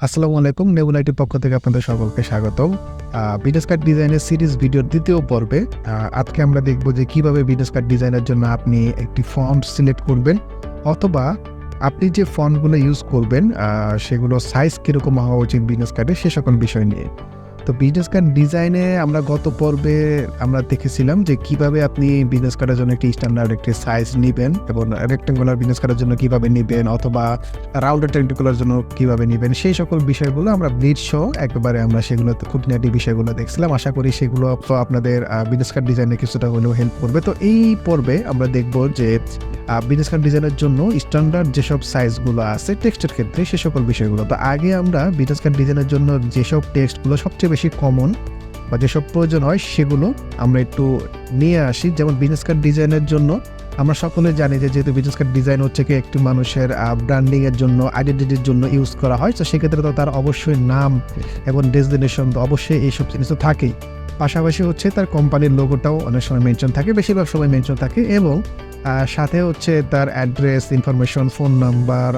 আসসালামু আলাইকুম। নেবুলাইটির পক্ষ থেকে আপনাদের সকলকে স্বাগতম। বিজনেস কার্ড ডিজাইনের সিরিজ ভিডিওর দ্বিতীয় পর্বে আজকে আমরা দেখব যে কিভাবে বিজনেস কার্ড ডিজাইনের জন্য আপনি একটি ফন্ট সিলেক্ট করবেন, অথবা আপনি যে ফন্টগুলো ইউজ করবেন সেগুলো সাইজ কীরকম হওয়া উচিত বিজনেস কার্ডে, সে সকল বিষয় নিয়ে। তো বিজনেস কার্ড ডিজাইনে আমরা গত পর্বে আমরা দেখেছিলাম যে কিভাবে আপনি বিজনেস কার্ডের জন্য একটি স্ট্যান্ডার্ড একটি সাইজ নেবেন, এবং রেক্টেঙ্গুলার বিজনেস কার্ডের জন্য কিভাবে নেবেন, অথবা রাউন্ডেড রেক্টেঙ্গুলার জন্য কিভাবে নেবেন, সেই সকল বিষয়গুলো আমরা ব্লিড সহ একেবারে আমরা সেগুলো খুঁটিনাটি বিষয়গুলো দেখছিলাম। আশা করি সেগুলো তো আপনাদের বিজনেস কার্ড ডিজাইনে কিছুটা হলেও হেল্প করবে। তো এই পর্বে আমরা দেখব যে বিজনেস কার্ড ডিজাইনের জন্য স্ট্যান্ডার্ড যেসব সাইজগুলো আছে টেক্সটের ক্ষেত্রে সে সকল বিষয়গুলো। তো আগে আমরা বিজনেস কার্ড ডিজাইনের জন্য যেসব টেক্সটগুলো সবচেয়ে বেশি কমন বা যেসব প্রয়োজন হয় সেগুলো আমরা একটু নিয়ে আসি। যেমন বিজনেস কার্ড ডিজাইনের জন্য আমরা সকলে জানি যে যেহেতু বিজনেস কার্ড ডিজাইন হচ্ছে কি একটি মানুষের ব্র্যান্ডিংয়ের জন্য, আইডেন্টিটির জন্য ইউজ করা হয়, তো সেক্ষেত্রে তো তার অবশ্যই নাম এবং ডেসটিনেশন তো অবশ্যই এইসব জিনিস তো থাকেই। পাশাপাশি হচ্ছে তার কোম্পানির লোগোটাও অনেক সময় মেনশন থাকে, বেশিরভাগ সময় মেনশন থাকে, এবং সাথে হচ্ছে তার address, information, phone number,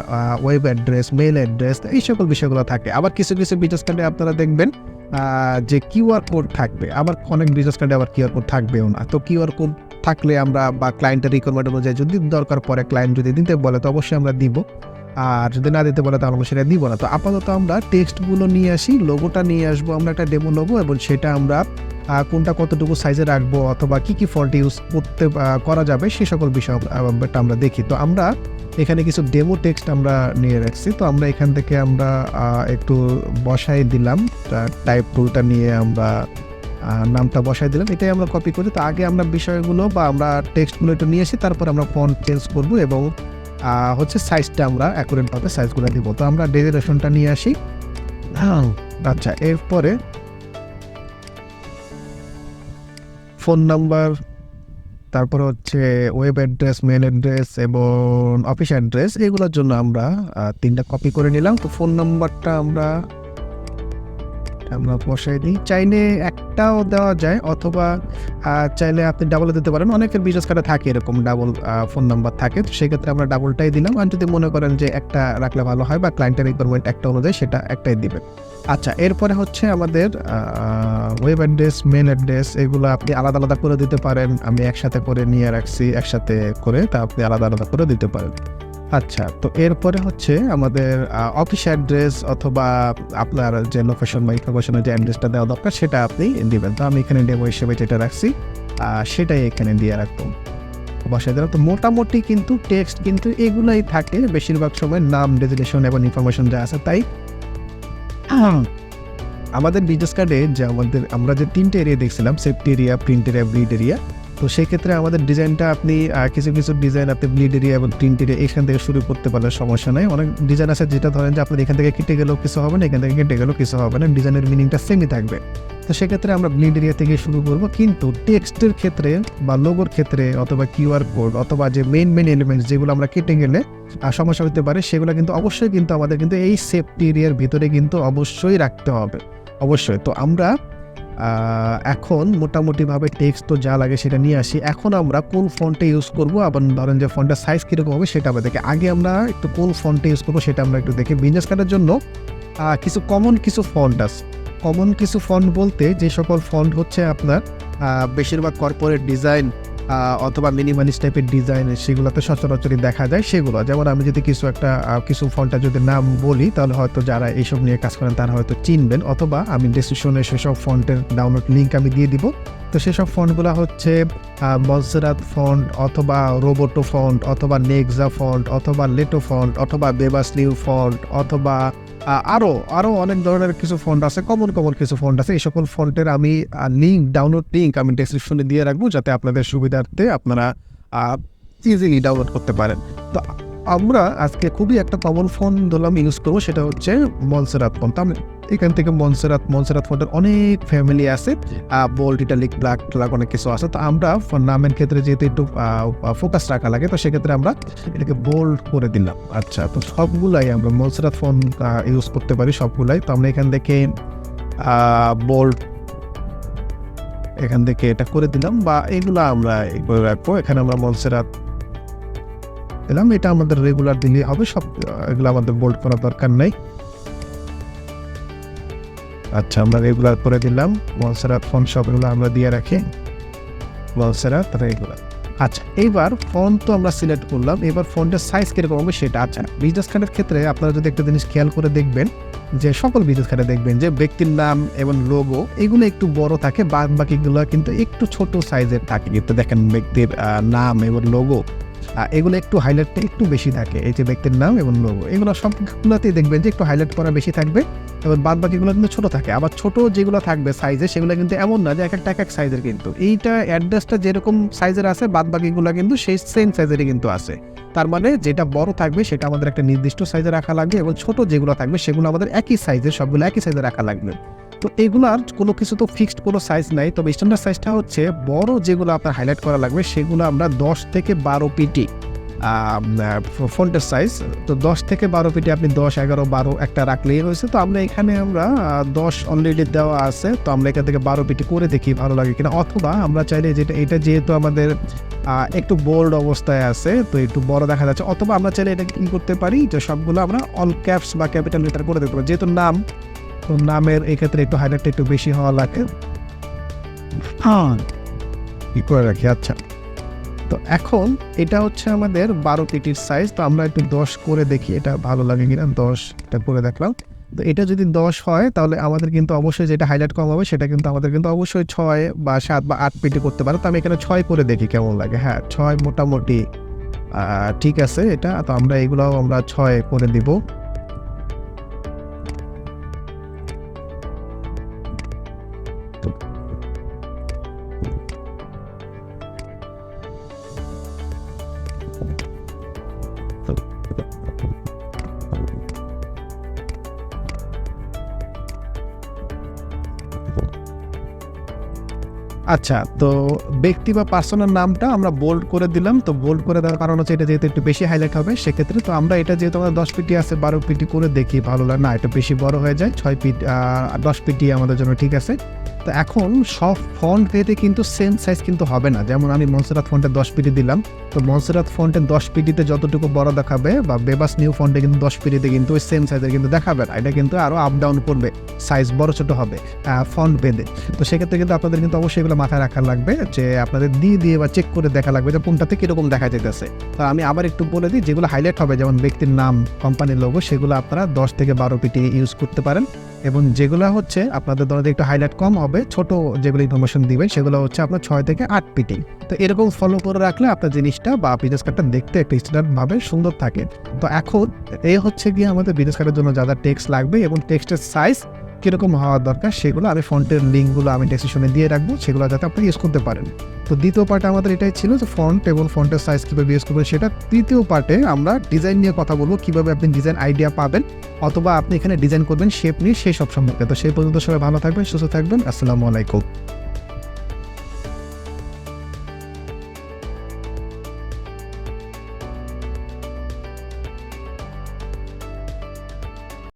web address, mail address, এই সকল বিষয়গুলো থাকে। আবার কিছু কিছু বিজনেস কার্ডে আপনারা দেখবেন যে কিউআর কোড থাকবে, আবার অনেক বিজনেস কার্ডে আবার কিউআর কোড থাকবেও না। তো কিউআর কোড থাকলে আমরা বা ক্লায়েন্টের রিকোয়ারমেন্ট অনুযায়ী যদি দরকার পড়ে, ক্লায়েন্ট যদি দিতে বলে তো অবশ্যই আমরা দিব, আর যদি না দিতে বলে তাহলে আমরা সেটা দিব না। তো আপাতত আমরা টেক্সটগুলো নিয়ে আসি, লোগোটা নিয়ে আসবো, আমরা একটা ডেমো নেবো, এবং সেটা আমরা কোনটা কতটুকু সাইজে রাখবো অথবা কি কি ফন্ট ইউজ করতে করা যাবে সে সকল বিষয় আমরা দেখি। তো আমরা এখানে কিছু ডেমো টেক্সট আমরা নিয়ে রাখছি। তো আমরা এখান থেকে আমরা একটু বসাই দিলাম, টাইপ টুলটা নিয়ে আমরা নামটা বসাই দিলাম, এটাই আমরা কপি করি। তো আগে আমরা বিষয়গুলো বা আমরা টেক্সটগুলো একটু নিয়ে আসি, তারপর আমরা ফন্ট চেঞ্জ করবো, এবং হচ্ছে সাইজটা আমরা অ্যাকুরেটভাবে সাইজগুলো দিব। তো আমরা ডেজিনেশনটা নিয়ে আসি। আচ্ছা, এরপরে ফোন নাম্বার, তারপর হচ্ছে ওয়েব অ্যাড্রেস, মেল অ্যাড্রেস এবং অফিস অ্যাড্রেস, এগুলোর জন্য আমরা তিনটা কপি করে নিলাম। তো ফোন নাম্বারটা আমরা বসাই দিই। চাইলে একটাও দেওয়া যায়, অথবা চাইলে আপনি ডাবলও দিতে পারেন। অনেকের বিজনেস কার্ডে থাকে এরকম ডাবল ফোন নাম্বার থাকে, তো সেক্ষেত্রে আমরা ডাবলটাই দিলাম। আর যদি মনে করেন যে একটা রাখলে ভালো হয় বা ক্লায়েন্টের রিকোয়ারমেন্ট একটা অনুযায়ী, সেটা একটাই দিবেন। আচ্ছা, এরপরে হচ্ছে আমাদের ওয়েব অ্যাড্রেস, মেল অ্যাড্রেস, এগুলো আপনি আলাদা আলাদা করে দিতে পারেন। আমি একসাথে করে নিয়ে রাখছি, একসাথে করে তা আপনি আলাদা আলাদা করে দিতে পারেন। আচ্ছা, তো এরপরে হচ্ছে আমাদের অফিস অ্যাড্রেস অথবা আপনার যে লোকেশন বা ইনফরমেশনের যে অ্যাড্রেসটা দেওয়া দরকার সেটা আপনি দিবেন। তো আমি এখানে ডেমো হিসেবে যেটা রাখছি সেটাই এখানে দিয়ে রাখতাম, বসাই দিলাম। তো মোটামুটি কিন্তু টেক্সট কিন্তু এগুলাই থাকে বেশিরভাগ সময়, নাম, ডেজিনেশন এবং ইনফরমেশন যা আছে তাই। আমাদের বিজনেস কার্ডে যে আমরা যে তিনটে এরিয়া দেখছিলাম, safety area, print area, bleed area, তো সেই ক্ষেত্রে আমাদের ডিজাইনটা আপনি কিছু কিছু ডিজাইন আপনি ব্লিড এরিয়া এবং প্রিন্ট এরিয়া এখান থেকে শুরু করতে পারলে সমস্যা নেই। অনেক ডিজাইন আছে যেটা ধরেন যে আপনার এখান থেকে কেটে গেলেও কিছু হবে না, এখান থেকে কেটে গেলেও কিছু হবে না, ডিজাইনের মিনিংটা সেমই থাকবে। তো সেক্ষেত্রে আমরা ব্লিড এরিয়া থেকে শুরু করবো। কিন্তু টেক্সটের ক্ষেত্রে বা লোগোর ক্ষেত্রে অথবা কিউআর কোড অথবা যে মেইন এলিমেন্টস যেগুলো আমরা কেটে গেলে সমস্যা হতে পারে, সেগুলো কিন্তু অবশ্যই কিন্তু আমাদের কিন্তু এই সেফটি এরিয়ার ভিতরে কিন্তু অবশ্যই রাখতে হবে, অবশ্যই। তো আমরা এখন মোটামুটিভাবে টেক্সট তো যা লাগে সেটা নিয়ে আসি। এখন আমরা কোন ফন্টে ইউজ করবো, আবার ধরেন যে ফন্টের সাইজ কীরকম হবে সেটা আমরা দেখি। আগে আমরা একটু কোন ফন্টে ইউজ করবো সেটা আমরা একটু দেখি। বিজনেস কার্ডের জন্য কিছু কমন কিছু ফন্ট আছে। কমন কিছু ফন্ট বলতে যে সকল ফন্ট হচ্ছে আপনার বেশিরভাগ কর্পোরেট ডিজাইন অথবা মিনিমালিস্ট টাইপের ডিজাইন, সেগুলোতে সচরাচরই দেখা যায় সেগুলো। যেমন আমি যদি কিছু ফন্টের যদি নাম বলি, তাহলে হয়তো যারা এইসব নিয়ে কাজ করেন তারা হয়তো চিনবেন, অথবা আমি ডেসক্রিপশনে সেসব ফন্টের ডাউনলোড লিঙ্ক আমি দিয়ে দিব। তো সেসব ফন্টগুলো হচ্ছে মনসেরাত ফন্ট, অথবা রোবোটো ফন্ট, অথবা নেক্সা ফন্ট, অথবা লেটো ফন্ট, অথবা বেবাসলিউ ফন্ট, অথবা আরও অনেক ধরনের কিছু ফন্ট আছে, কমন কিছু ফন্ট আছে। এই সকল ফন্টের আমি ডাউনলোড লিঙ্ক আমি ডেসক্রিপশনে দিয়ে রাখবো, যাতে আপনাদের সুবিধার্থে আপনারা ইজিলি ডাউনলোড করতে পারেন। তো আমরা আজকে খুবই একটা কমন ফন্ট ধরলাম ইউজ করবো, সেটা হচ্ছে মনসেরাত ফন্ট। আমি এখান থেকে মনসেরাত ফন্টের অনেক ফ্যামিলি আছে, বোল্ড, ইটালিক, ব্ল্যাক অনেক কিছু আছে। তো আমরা নামের ক্ষেত্রে যেহেতু একটু ফোকাস রাখা লাগে, তো সেক্ষেত্রে আমরা এটাকে বোল্ড করে দিলাম। আচ্ছা, তো সবগুলাই আমরা মনসেরাত ফন্ট ইউজ করতে পারি, সবগুলাই। তো আমরা এখান থেকে বোল্ড এখান থেকে এটা করে দিলাম, বা এগুলো আমরা করে রাখবো। এখানে আমরা মনসেরাত দিলাম, এটা আমাদের রেগুলার দিলেই হবে, সব এগুলো আমাদের বোল্ড করার দরকার নেই। আচ্ছা, আমরা রেগুলার করে দিলাম। মনসেরাত ফন্ট সবগুলো আমরা দিয়ে রাখি, মনসেরাত রেগুলার। আচ্ছা, এইবার ফন্ট তো আমরা সিলেক্ট করলাম, এবার ফন্টের সাইজ কিরকম হবে সেটা। আচ্ছা, বিজনেস কার্ডের ক্ষেত্রে আপনারা যদি একটা জিনিস খেয়াল করে দেখবেন যে সকল বিজনেস কার্ডে দেখবেন যে ব্যক্তির নাম এবং লোগো এগুলো একটু বড় থাকে, বাদ বাকিগুলো কিন্তু একটু ছোট সাইজের থাকে। কিন্তু দেখেন ব্যক্তির নাম এবং লোগো এগুলো একটু হাইলাইটটা একটু বেশি থাকে। এই যে ব্যক্তির নাম এবং লোগো এগুলো সবগুলোতেই দেখবেন যে একটু হাইলাইট করা বেশি থাকবে, এবং বাদ বাকিগুলো কিন্তু ছোট থাকে। আবার ছোট যেগুলো থাকবে সাইজে সেগুলো কিন্তু এমন না যে এক এক সাইজের, কিন্তু এইটা অ্যাড্রেসটা যেরকম সাইজের আছে বাদ বাকিগুলো কিন্তু সেই সেম সাইজেরই কিন্তু আছে। তার মানে যেটা বড় থাকবে সেটা আমাদের একটা নির্দিষ্ট সাইজে রাখা লাগবে, এবং ছোট যেগুলো থাকবে সেগুলো আমাদের একই সাইজের, সবগুলো একই সাইজে রাখা লাগবে। তো এগুলার কোনো কিছু তো ফিক্সড কোনো সাইজ নাই, তবে স্ট্যান্ডার্ড সাইজটা হচ্ছে বড় যেগুলো আপনার হাইলাইট করা লাগবে সেগুলো আমরা 10 থেকে 12 পিটি ফন্টের সাইজ। তো 10 থেকে 12 পিটি আপনি 10, 11, 12 একটা রাখলেই হয়েছে। তো আমরা এখানে 10 অলরেডি দেওয়া আছে, তো আমরা এখান থেকে 12 পিটি করে দেখি ভালো লাগে কিনা। অথবা আমরা চাইলে এটা যেহেতু আমাদের একটু বোল্ড অবস্থায় আছে, তো একটু বড় দেখা যাচ্ছে, অথবা আমরা চাইলে এটা কি করতে পারি যে সবগুলো আমরা অল ক্যাপস বা ক্যাপিটাল লেটার করে দেখতে পারি। যেহেতু নাম, তো নামের এক্ষেত্রে একটু হাইলাইটটা একটু বেশি হওয়া লাগে, কি করে রাখি। আচ্ছা, তো এখন এটা হচ্ছে আমাদের 12 পিটির সাইজ। তো আমরা একটু 10 করে দেখি এটা ভালো লাগে কিনা। 10টা করে দেখলাম। তো এটা যদি 10 হয় তাহলে আমাদের কিন্তু অবশ্যই যেটা হাইলাইট কম হবে সেটা কিন্তু আমাদের কিন্তু অবশ্যই 6 বা 7 বা 8 পিটি করতে পারে। তো আমি এখানে 6 করে দেখি কেমন লাগে। হ্যাঁ, 6 মোটামুটি ঠিক আছে এটা। তো আমরা এগুলাও আমরা 6 করে দিব। আচ্ছা, তো ব্যক্তি বা পার্সনের নামটা আমরা বোল্ড করে দিলাম। তো বোল্ড করে দেওয়ার কারণ হচ্ছে এটা যেহেতু একটু বেশি হাইলাইট হবে সেক্ষেত্রে। তো আমরা এটা যেহেতু আমাদের 10 পিটি আছে, 12 পিটি করে দেখি ভালো লাগে না, এটা বেশি বড় হয়ে যায়। 6 পিটি 10 পিটি আমাদের জন্য ঠিক আছে। তো এখন সব ফন্ট ভেদে কিন্তু সেম সাইজ কিন্তু হবে না। যেমন আমি মনসেরাত ফন্টে 10 পিটি দিলাম, তো মনসেরাত ফন্টে 10 পিটিতে যতটুকু বড় দেখাবে, বা বেবাস নিউ ফন্টে কিন্তু 10 পিটিতে কিন্তু ওই সেম সাইজের কিন্তু দেখাবে না। এটা কিন্তু আরও আপ ডাউন করবে, সাইজ বড় ছোট হবে ফন্ট ভেদে। তো সেক্ষেত্রে কিন্তু আপনাদের কিন্তু অবশ্যই এগুলো মাথায় রাখা লাগবে, যে আপনাদের দিয়ে বা চেক করে দেখা লাগবে যে কোনটাতে কীরকম দেখা যেতেছে। তো আমি আবার একটু বলে দিই, যেগুলো হাইলাইট হবে যেমন ব্যক্তির নাম, কোম্পানির লোগো, সেগুলো আপনারা 10 থেকে 12 পিটি ইউজ করতে পারেন। এবং যেগুলো হচ্ছে আপনাদের ধরনের একটু হাইলাইট কম হবে, ছোট যেগুলো ইনফরমেশন দিবেন সেগুলো হচ্ছে আপনার 6 থেকে 8 পিটি। তো এরকম ফলো করে রাখলে আপনার জিনিসটা বা বিজনেস কার্ডটা দেখতে একটা স্ট্যান্ডার্ডভাবে সুন্দর থাকে। তো এখন এই হচ্ছে গিয়ে আমাদের বিজনেস কার্ডের জন্য যা যা টেক্সট লাগবে এবং টেক্সটের সাইজ কীরকম হওয়ার দরকার সেগুলো আমি ফন্টের লিঙ্কগুলো আমি ডেসক্রিপশনে দিয়ে রাখবো, সেগুলো যাতে আপনি ইউজ করতে পারেন। তো দ্বিতীয় পার্টে আমাদের এটাই ছিল যে ফন্ট এবং ফন্টের সাইজ কীভাবে ইউজ করবেন সেটা। তৃতীয় পার্টে আমরা ডিজাইন নিয়ে কথা বলবো, কীভাবে আপনি ডিজাইন আইডিয়া পাবেন, অথবা আপনি এখানে ডিজাইন করবেন শেপ নিয়ে, সেই সব সম্পর্কে। তো সেই পর্যন্ত সবাই ভালো থাকবেন, সুস্থ থাকবেন। আসসালামু আলাইকুম।